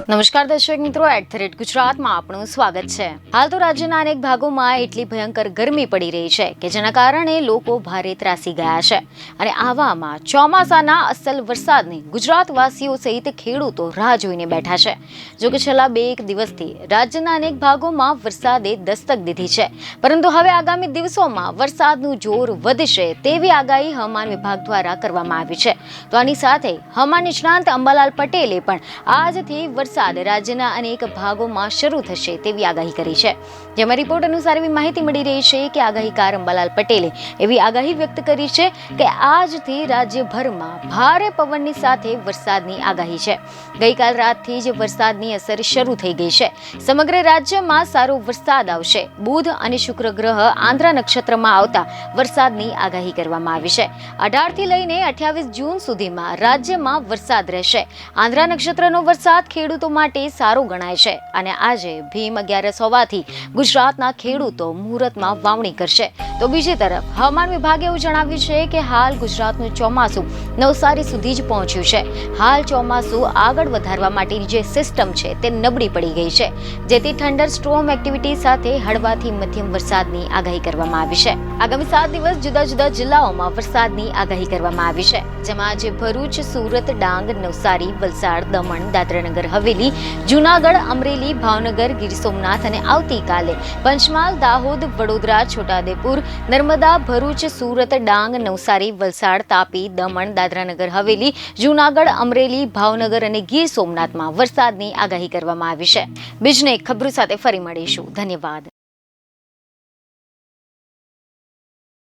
નમસ્કાર દર્શક મિત્રો, @ગુજરાતમાં આપનું સ્વાગત છે। હાલ તો રાજ્યના અનેક ભાગોમાં એટલી ભયંકર ગરમી પડી રહી છે કે જેના કારણે લોકો ભારે ત્રાસી ગયા છે અને આવામાં ચોમાસાના અસલ વરસાદની ગુજરાતવાસીઓ સહિત ખેડૂતો રાહ જોઈને બેઠા છે। જો કે છેલ્લા 2 દિવસથી રાજ્યના અનેક ભાગોમાં વરસાદે દસ્તક દીધી છે, પરંતુ હવે આગામી દિવસોમાં વરસાદનું જોર વધશે તેવી આગાહી હવામાન વિભાગ દ્વારા કરવામાં આવી છે। તો આની સાથે હવામાન નિષ્ણાંત અંબાલાલ પટેલે પણ આજથી વરસાદ રાજ્યના અનેક ભાગોમાં શરૂ થશે તેવી આગાહી કરી છે। જેમાં રિપોર્ટ અનુસાર એવી માહિતી મળી રહી છે કે આગાહીકાર અંબાલાલ પટેલે એવી આગાહી વ્યક્ત કરી છે કે આજથી રાજ્યભરમાં ભારે પવનની સાથે વરસાદની આગાહી છે। ગઈકાલ રાતથી જ વરસાદની અસર શરૂ થઈ ગઈ છે। સમગ્ર રાજ્યમાં સારો વરસાદ આવશે। બુધ અને શુક્ર ગ્રહ આંધ્રા નક્ષત્રમાં આવતા વરસાદની આગાહી કરવામાં આવી છે। 18 થી લઈને 28 જૂન સુધીમાં રાજ્યમાં વરસાદ રહેશે। આંધ્રા નક્ષત્રનો વરસાદ ખેડૂતો માટે સારો ગણાય છે અને આજે ભીમ 11 હોવાથી ગુજરાતના ખેડૂતો મુહૂર્તમાં વાવણી કરશે। તો બીજી તરફ હવામાન વિભાગે એવું જણાવ્યું છે કે હાલ ગુજરાતનું ચોમાસું નવસારી સુધી જ પહોંચ્યું છે। હાલ ચોમાસું આગળ વધારવા માટેની જે સિસ્ટમ છે તે નબળી પડી ગઈ છે, જેથી થંડર સ્ટ્રોમ એક્ટિવિટી સાથે હળવાથી મધ્યમ વરસાદની આગાહી કરવામાં આવી છે। આગામી 7 દિવસ જુદા જુદા જિલ્લાઓમાં વરસાદની આગાહી કરવામાં આવી છે, જેમાં આજે ભરૂચ, સુરત, ડાંગ, નવસારી, વલસાડ, દમણ, દાદરાનગર હવેલી, જૂનાગઢ, અમરેલી, ભાવનગર, ગીર સોમનાથ અને આવતીકાલે પંચમહાલ, દાહોદ, વડોદરા, છોટાઉદેપુર, નર્મદા, ભરૂચ, સુરત, ડાંગ, નવસારી, વલસાડ, તાપી, દમણ, દાદરાનગર હવેલી, જૂનાગઢ, અમરેલી, ભાવનગર અને ગીર સોમનાથમાં વરસાદની આગાહી કરવામાં આવી છે। બીજને ખબરો સાથે ફરી મળીશું। ધન્યવાદ।